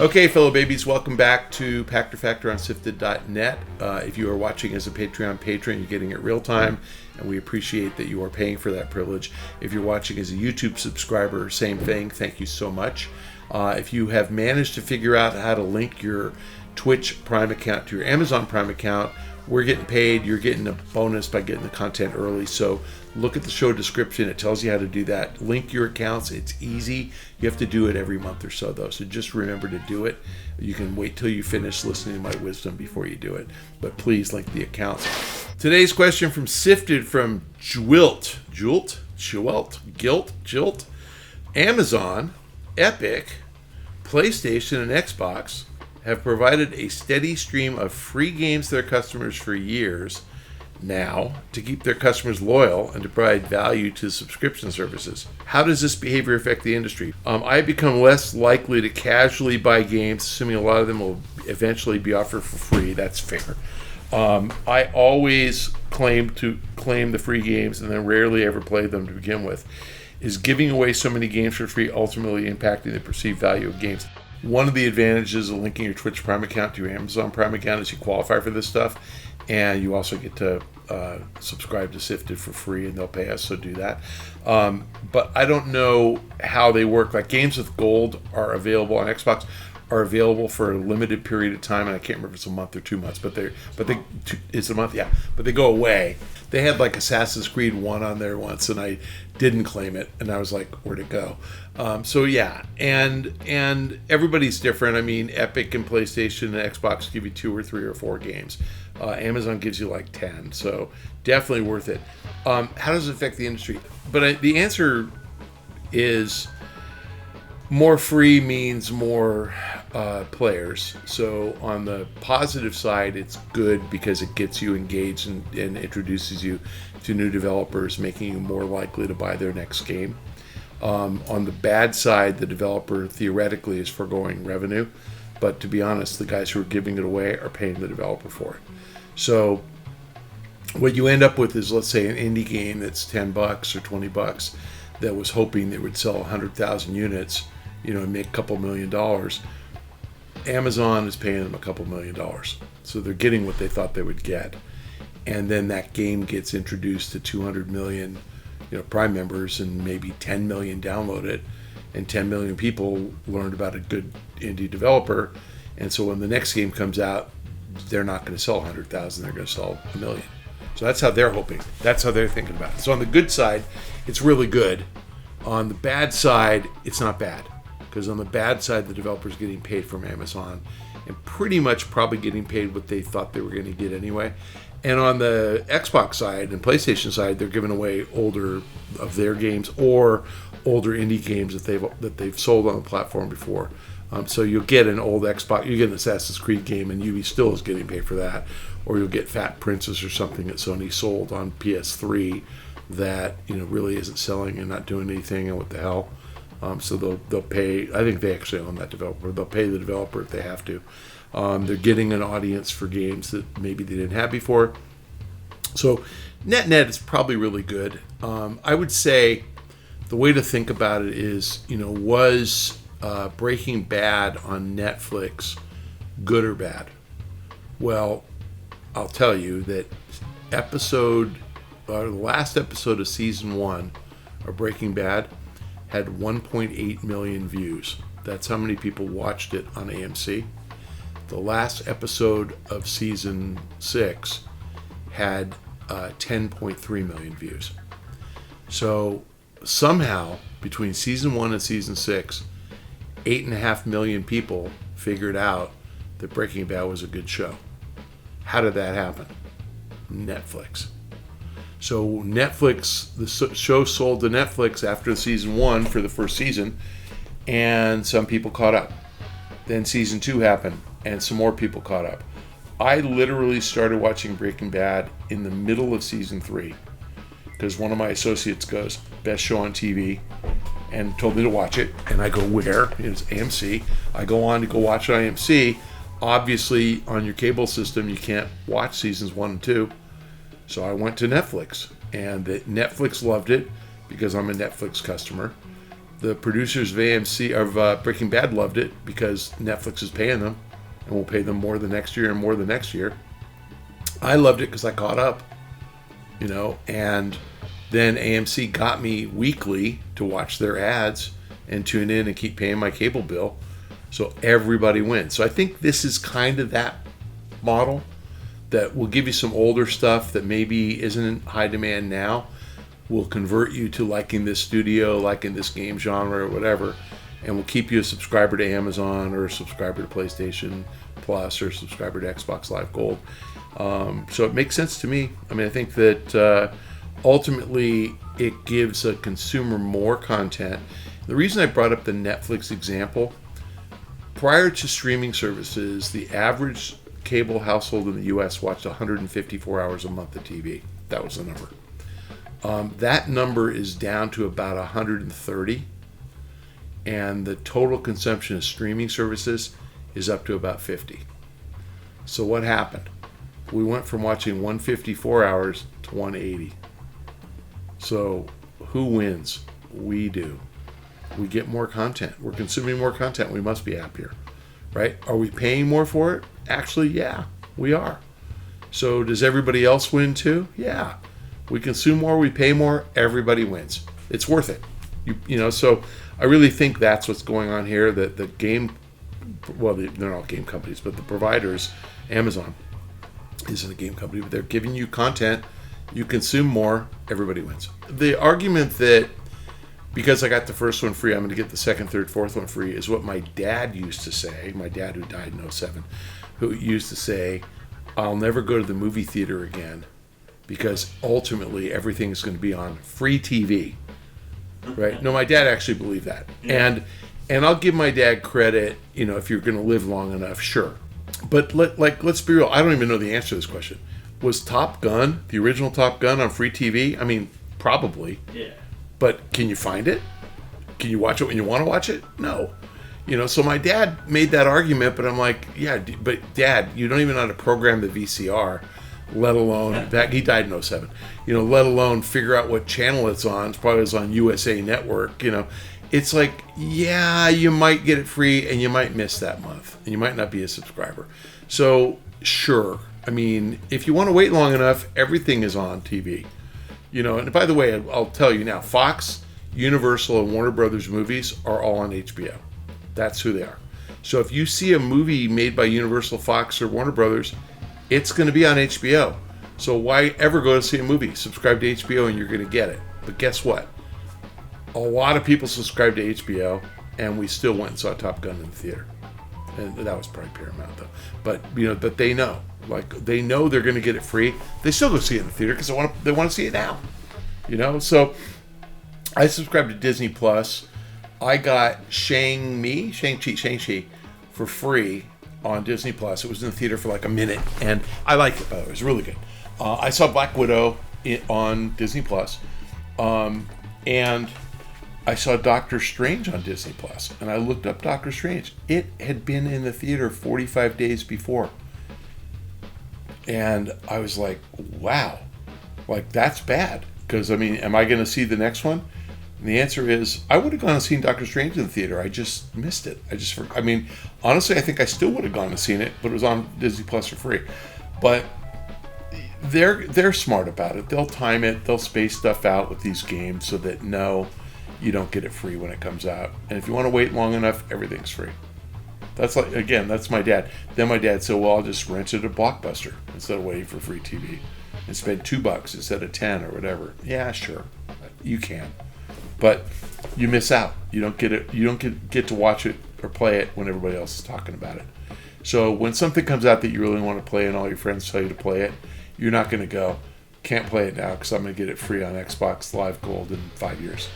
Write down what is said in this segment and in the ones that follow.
Okay, fellow babies, welcome back to Pachter Factor on SIFTD.net. If you are watching as a Patreon patron, you're getting it real time, and we appreciate that you are paying for that privilege. If you're watching as a YouTube subscriber, same thing. Thank you so much. If you have managed to figure out how to link your Twitch Prime account to your Amazon Prime account, we're getting paid. You're getting a bonus by getting the content early. So look at the show description. It tells you how to do that. Link your accounts. It's easy. You have to do it every month or so, though. So just remember to do it. You can wait till you finish listening to my wisdom before you do it. But please link the accounts. Today's question from Sifted from Gilt. Amazon, Epic, PlayStation, and Xbox have provided a steady stream of free games to their customers for years now to keep their customers loyal and to provide value to subscription services. How does this behavior affect the industry? I've become less likely to casually buy games, assuming a lot of them will eventually be offered for free. That's fair. I always claim the free games and then rarely ever play them to begin with. Is giving away so many games for free ultimately impacting the perceived value of games? One of the advantages of linking your Twitch Prime account to your Amazon Prime account is you qualify for this stuff, and you also get to subscribe to Sifted for free, and they'll pay us, so do that. But I don't know how they work. Like, games with gold are available on Xbox, are available for a limited period of time, and I can't remember if it's a month or 2 months, it's a month, yeah. But they go away. They had like Assassin's Creed 1 on there once, and I didn't claim it, and I was like, where'd it go? So yeah, and everybody's different. I mean, Epic and PlayStation and Xbox give you 2 or 3 or 4 games. Amazon gives you like 10, so definitely worth it. How does it affect the industry? But the answer is more free means more players. So on the positive side, it's good because it gets you engaged and introduces you to new developers, making you more likely to buy their next game. On the bad side, the developer theoretically is foregoing revenue, but to be honest, the guys who are giving it away are paying the developer for it. So what you end up with is, let's say, an indie game that's $10 or $20 that was hoping they would sell 100,000 units, and make a couple $1 million. Amazon is paying them a couple $1 million. So they're getting what they thought they would get. And then that game gets introduced to 200 million Prime members, and maybe 10 million download it, and 10 million people learned about a good indie developer. And so when the next game comes out, they're not going to sell 100,000, they're going to sell 1 million. So that's how they're hoping. That's how they're thinking about it. So on the good side, it's really good. On the bad side, it's not bad. Because on the bad side, the developer's getting paid from Amazon and pretty much probably getting paid what they thought they were going to get anyway. And on the Xbox side and PlayStation side, they're giving away older of their games or older indie games that they've sold on the platform before. So you'll get an old Xbox, you get an Assassin's Creed game, and Ubi still is getting paid for that. Or you'll get Fat Princess or something that Sony sold on PS3 that really isn't selling and not doing anything, and what the hell. So they'll pay. I think they actually own that developer. They'll pay the developer if they have to. They're getting an audience for games that maybe they didn't have before. So net is probably really good. I would say the way to think about it is, was Breaking Bad on Netflix good or bad? Well, I'll tell you that the last episode of season 1 of Breaking Bad had 1.8 million views. That's how many people watched it on AMC. The last episode of season 6 had 10.3 million views. So somehow, between season 1 and season 6, 8.5 million people figured out that Breaking Bad was a good show. How did that happen? Netflix. So Netflix, the show sold to Netflix after season 1 for the first season, and some people caught up. Then season 2 happened, and some more people caught up. I literally started watching Breaking Bad in the middle of season 3, because one of my associates goes, best show on TV, and told me to watch it. And I go, where? It's AMC. I go on to go watch it on AMC. Obviously, on your cable system, you can't watch seasons 1 and 2. So I went to Netflix, and Netflix loved it because I'm a Netflix customer. The producers of Breaking Bad loved it because Netflix is paying them and will pay them more the next year and more the next year. I loved it because I caught up, and then AMC got me weekly to watch their ads and tune in and keep paying my cable bill. So everybody wins. So I think this is kind of that model that will give you some older stuff that maybe isn't in high demand now, will convert you to liking this studio, liking this game genre or whatever, and will keep you a subscriber to Amazon or a subscriber to PlayStation Plus or a subscriber to Xbox Live Gold. So it makes sense to me. I mean, I think that ultimately it gives a consumer more content. The reason I brought up the Netflix example, prior to streaming services, the average cable household in the U.S. watched 154 hours a month of TV. That was the number. That number is down to about 130, and the total consumption of streaming services is up to about 50. So what happened? We went from watching 154 hours to 180. So who wins? We do. We get more content. We're consuming more content. We must be happier, right? Are we paying more for it? Actually, yeah, we are. So does everybody else win too? Yeah. We consume more, we pay more, everybody wins. It's worth it. So I really think that's what's going on here. That the game, well, they're not game companies, but the providers, Amazon isn't a game company, but they're giving you content, you consume more, everybody wins. The argument that because I got the first one free, I'm going to get the second, third, fourth one free is what my dad used to say. My dad, who died in 2007, who used to say, I'll never go to the movie theater again because ultimately everything is going to be on free TV, right? No, my dad actually believed that. Yeah. And I'll give my dad credit, if you're going to live long enough, sure. But let's be real. I don't even know the answer to this question. Was Top Gun, the original Top Gun, on free TV? I mean, probably. Yeah. But can you find it? Can you watch it when you want to watch it? No. So my dad made that argument, but I'm like, yeah, but Dad, you don't even know how to program the VCR, let alone, he died in 2007, let alone figure out what channel it's on. It's probably on USA Network, It's like, yeah, you might get it free and you might miss that month and you might not be a subscriber. So sure. I mean, if you want to wait long enough, everything is on TV. And by the way, I'll tell you now, Fox, Universal, and Warner Brothers movies are all on HBO. That's who they are. So if you see a movie made by Universal, Fox, or Warner Brothers, it's going to be on HBO. So why ever go to see a movie? Subscribe to HBO and you're going to get it. But guess what? A lot of people subscribe to HBO, and we still went and saw Top Gun in the theater. And that was probably Paramount, though. But but they know. They know they're going to get it free. They still go see it in the theater because they want to see it now. So I subscribed to Disney Plus. I got Shang-Chi for free on Disney Plus. It was in the theater for like a minute, and I liked it, by the way. It was really good. I saw Black Widow on Disney Plus, and I saw Doctor Strange on Disney Plus, and I looked up Doctor Strange. It had been in the theater 45 days before. And I was like, wow, that's bad. Because, am I going to see the next one? And the answer is, I would have gone and seen Doctor Strange in the theater. I just missed it. Honestly, I think I still would have gone and seen it, but it was on Disney Plus for free. But they're smart about it. They'll time it. They'll space stuff out with these games so that, no, you don't get it free when it comes out. And if you want to wait long enough, everything's free. That's that's my dad. Then my dad said, well, I'll just rent it at Blockbuster instead of waiting for free TV and spend $2 instead of 10 or whatever. Yeah, sure. You can. But you miss out. You don't get it. You don't get to watch it or play it when everybody else is talking about it. So when something comes out that you really want to play and all your friends tell you to play it, you're not going to go, can't play it now because I'm going to get it free on Xbox Live Gold in 5 years.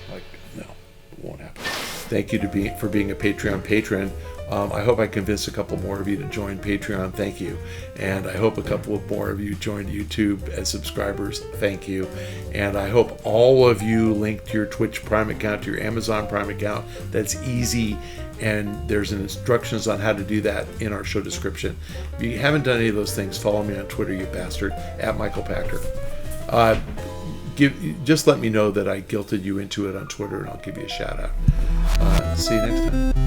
No, it won't happen. Thank you for being a Patreon patron. I hope I convinced a couple more of you to join Patreon. Thank you. And I hope a couple of more of you joined YouTube as subscribers. Thank you. And I hope all of you linked your Twitch Prime account to your Amazon Prime account. That's easy. And there's instructions on how to do that in our show description. If you haven't done any of those things, follow me on Twitter, you bastard, @Michael Pachter. just let me know that I guilted you into it on Twitter, and I'll give you a shout out. See you next time.